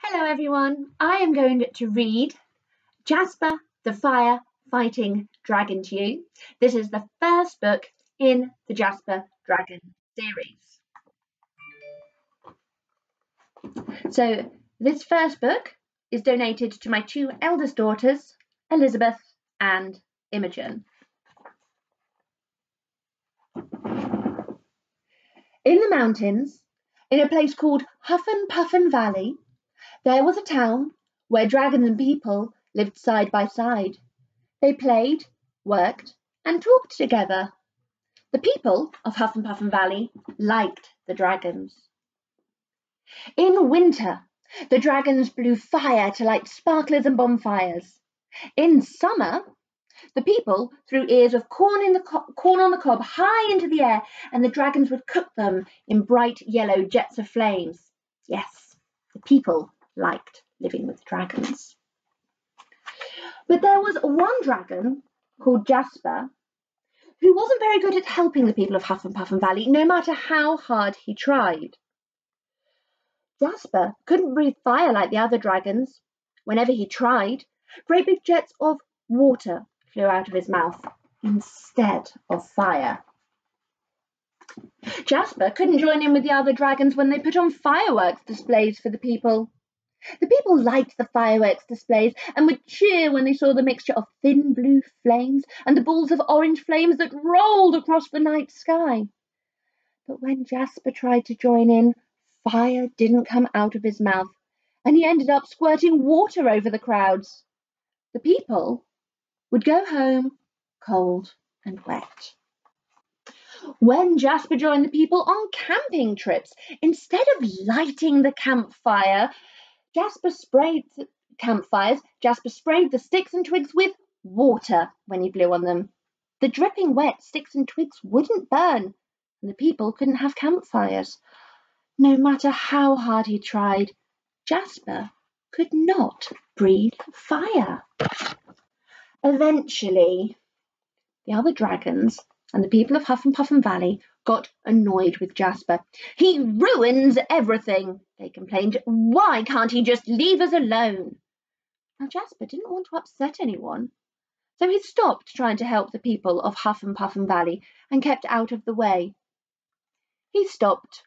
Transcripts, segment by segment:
Hello everyone, I am going to read Jasper the Firefighting Dragon to you. This is the first book in the Jasper Dragon series. So this first book is donated to my two eldest daughters, Elizabeth and Imogen. In the mountains, in a place called Huffin Puffin Valley, there was a town where dragons and people lived side by side. They played, worked, and talked together. The people of Huffin Puffin Valley liked the dragons. In winter, the dragons blew fire to light sparklers and bonfires. In summer, the people threw ears of corn on the cob high into the air, and the dragons would cook them in bright yellow jets of flames. Yes, the people liked living with dragons. But there was one dragon called Jasper who wasn't very good at helping the people of Huffin Puffin Valley, no matter how hard he tried. Jasper couldn't breathe fire like the other dragons. Whenever he tried, great big jets of water flew out of his mouth instead of fire. Jasper couldn't join in with the other dragons when they put on fireworks displays for the people. The people liked the fireworks displays and would cheer when they saw the mixture of thin blue flames and the balls of orange flames that rolled across the night sky. But when Jasper tried to join in, fire didn't come out of his mouth, and he ended up squirting water over the crowds. The people would go home cold and wet. When Jasper joined the people on camping trips, instead of lighting the campfire, Jasper sprayed the sticks and twigs with water when he blew on them. The dripping wet sticks and twigs wouldn't burn, and the people couldn't have campfires. No matter how hard he tried, Jasper could not breathe fire. Eventually, the other dragons and the people of Huffin Puffin Valley got annoyed with Jasper. "He ruins everything," they complained. "Why can't he just leave us alone?" Now Jasper didn't want to upset anyone, so he stopped trying to help the people of Huffin Puffin Valley and kept out of the way. He stopped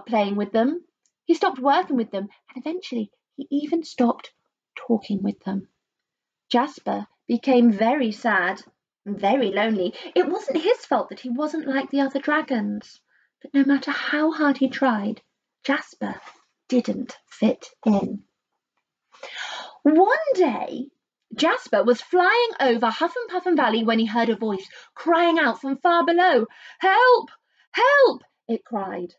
playing with them, he stopped working with them, and eventually he even stopped talking with them. Jasper became very sad and very lonely. It wasn't his fault that he wasn't like the other dragons, but no matter how hard he tried, Jasper didn't fit in. One day, Jasper was flying over Huffin Puffin Valley when he heard a voice crying out from far below. "Help! Help!" it cried.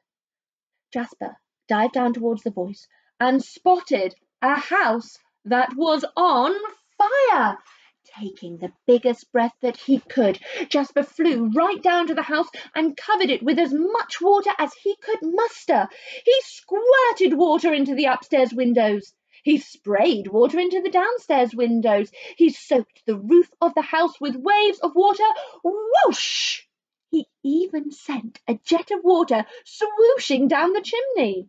Jasper dived down towards the voice and spotted a house that was on fire. Taking the biggest breath that he could, Jasper flew right down to the house and covered it with as much water as he could muster. He squirted water into the upstairs windows. He sprayed water into the downstairs windows. He soaked the roof of the house with waves of water. Whoosh! He even sent a jet of water swooshing down the chimney.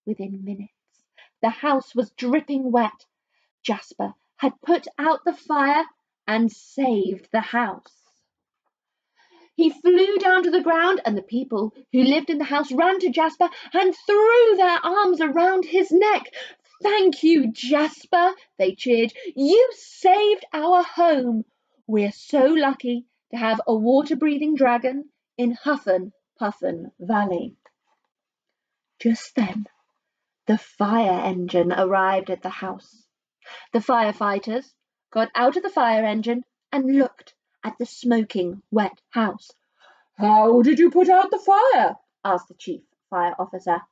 Within minutes, the house was dripping wet. Jasper had put out the fire and saved the house. He flew down to the ground, and the people who lived in the house ran to Jasper and threw their arms around his neck. "Thank you, Jasper," they cheered. "You saved our home. We're so lucky to have a water-breathing dragon in Huffin Puffin Valley." Just then, the fire engine arrived at the house. The firefighters got out of the fire engine and looked at the smoking, wet house. "How did you put out the fire?" asked the chief fire officer.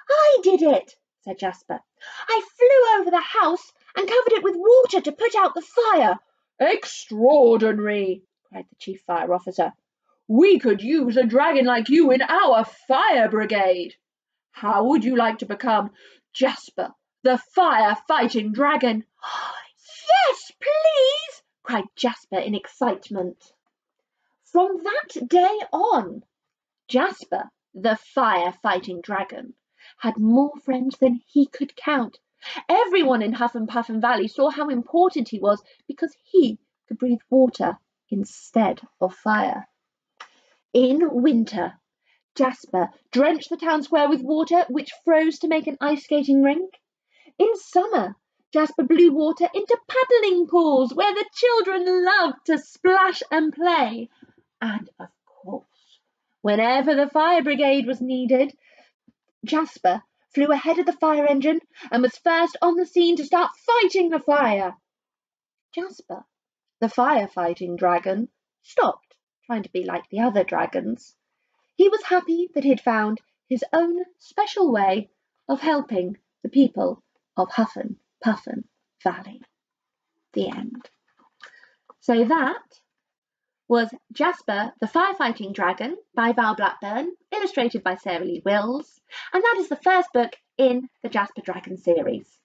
"I did it," said Jasper. "I flew over the house and covered it with water to put out the fire." "Extraordinary," cried the chief fire officer. "We could use a dragon like you in our fire brigade. How would you like to become Jasper, the fire-fighting dragon?" "Yes, please!" cried Jasper in excitement. From that day on, Jasper, the fire-fighting dragon, had more friends than he could count. Everyone in Huff and Puff Valley saw how important he was because he could breathe water instead of fire. In winter, Jasper drenched the town square with water, which froze to make an ice skating rink. In summer, Jasper blew water into paddling pools where the children loved to splash and play. And of course, whenever the fire brigade was needed, Jasper flew ahead of the fire engine and was first on the scene to start fighting the fire. Jasper, the firefighting dragon, stopped trying to be like the other dragons. He was happy that he'd found his own special way of helping the people of Huffin Puffin Valley. The end. So that was Jasper the Firefighting Dragon by Val Blackburn, illustrated by Sarah Lee Wills, and that is the first book in the Jasper Dragon series.